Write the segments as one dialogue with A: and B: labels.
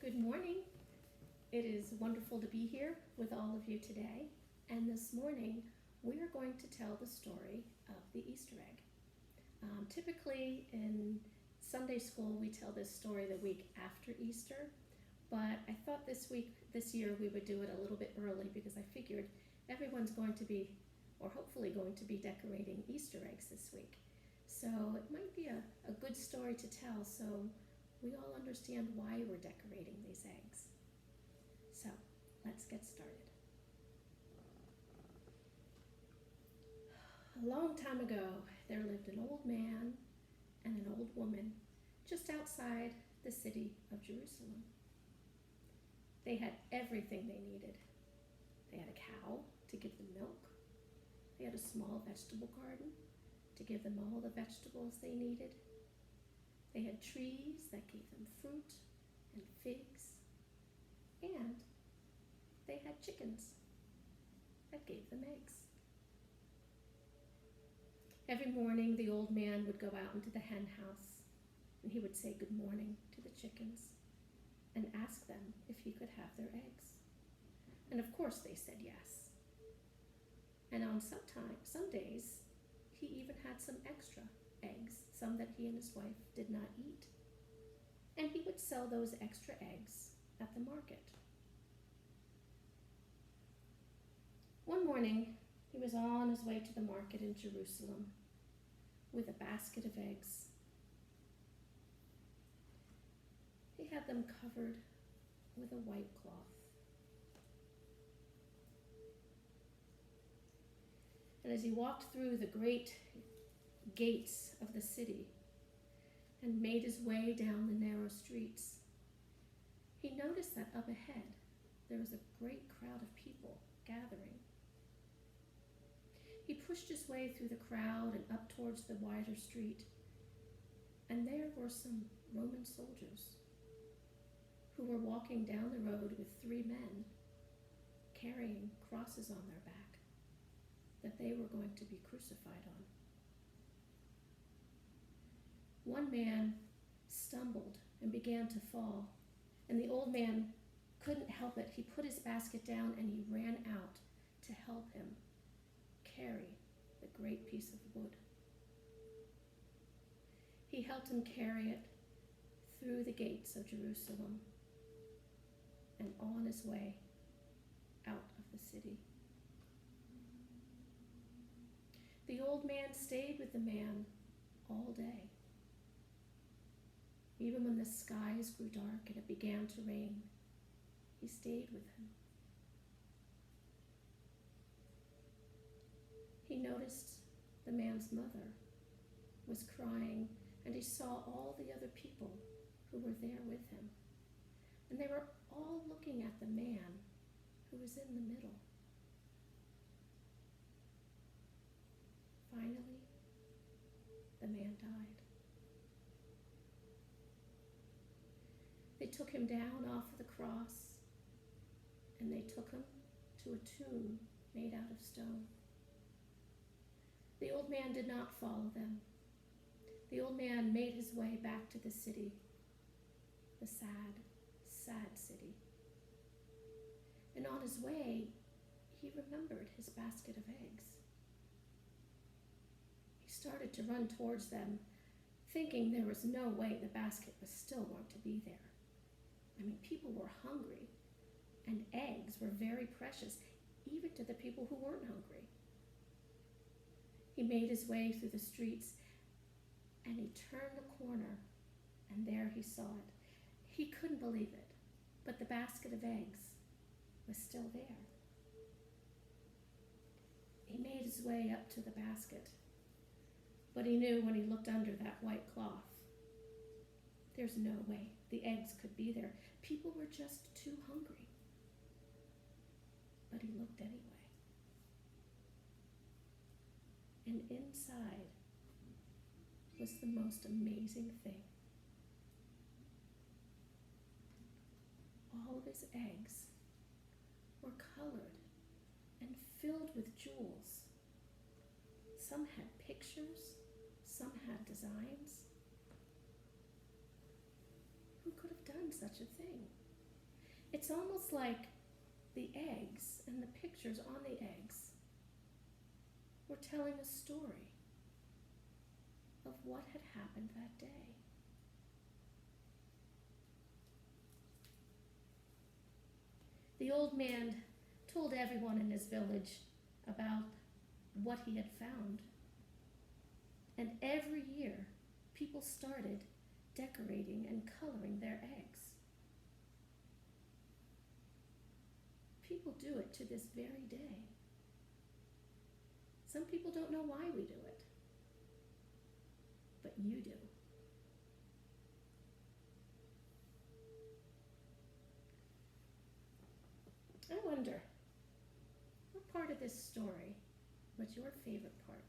A: Good morning. It is wonderful to be here with all of you today. And this morning, we are going to tell the story of the Easter egg. Typically in Sunday school, we tell this story the week after Easter, but I thought this year, we would do it a little bit early because I figured everyone's going to be, or hopefully going to be, decorating Easter eggs this week. So it might be a good story to tell, so we all understand why we're decorating these eggs. So let's get started. A long time ago, there lived an old man and an old woman just outside the city of Jerusalem. They had everything they needed. They had a cow to give them milk. They had a small vegetable garden to give them all the vegetables they needed. They had trees that gave them fruit and figs, and they had chickens that gave them eggs. Every morning, the old man would go out into the hen house, and he would say good morning to the chickens and ask them if he could have their eggs. And of course they said yes. And on some days, he even had some extra eggs, some that he and his wife did not eat. And he would sell those extra eggs at the market. One morning, he was on his way to the market in Jerusalem with a basket of eggs. He had them covered with a white cloth. And as he walked through the great gates of the city and made his way down the narrow streets, he noticed that up ahead there was a great crowd of people gathering. He pushed his way through the crowd and up towards the wider street, and there were some Roman soldiers who were walking down the road with 3 men carrying crosses on their back that they were going to be crucified on. One man stumbled and began to fall, and the old man couldn't help it. He put his basket down and he ran out to help him carry the great piece of wood. He helped him carry it through the gates of Jerusalem and on his way out of the city. The old man stayed with the man all day. Even when the skies grew dark and it began to rain, he stayed with him. He noticed the man's mother was crying, and he saw all the other people who were there with him. And they were all looking at the man who was in the middle. Finally, the man died. They took him down off of the cross, and they took him to a tomb made out of stone. The old man did not follow them. The old man made his way back to the city, the sad, sad city. And on his way, he remembered his basket of eggs. He started to run towards them, thinking there was no way the basket was still going to be there. I mean, people were hungry, and eggs were very precious, even to the people who weren't hungry. He made his way through the streets, and he turned the corner, and there he saw it. He couldn't believe it, but the basket of eggs was still there. He made his way up to the basket, but he knew when he looked under that white cloth, there's no way the eggs could be there. People were just too hungry. But he looked anyway. And inside was the most amazing thing. All of his eggs were colored and filled with jewels. Some had pictures, some had designs. Who could have done such a thing? It's almost like the eggs and the pictures on the eggs were telling a story of what had happened that day. The old man told everyone in his village about what he had found. And every year, people started decorating and coloring their eggs. People do it to this very day. Some people don't know why we do it, but you do. I wonder, what part of this story was your favorite part?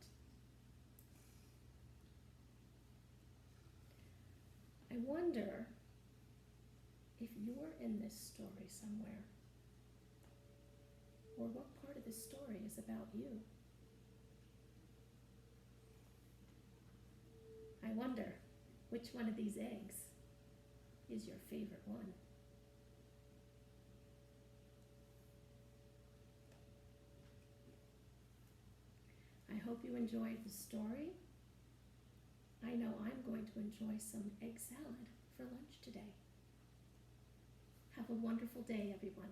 A: I wonder if you're in this story somewhere, or what part of this story is about you. I wonder which one of these eggs is your favorite one. I hope you enjoyed the story. I know I'm going to enjoy some egg salad for lunch today. Have a wonderful day, everyone.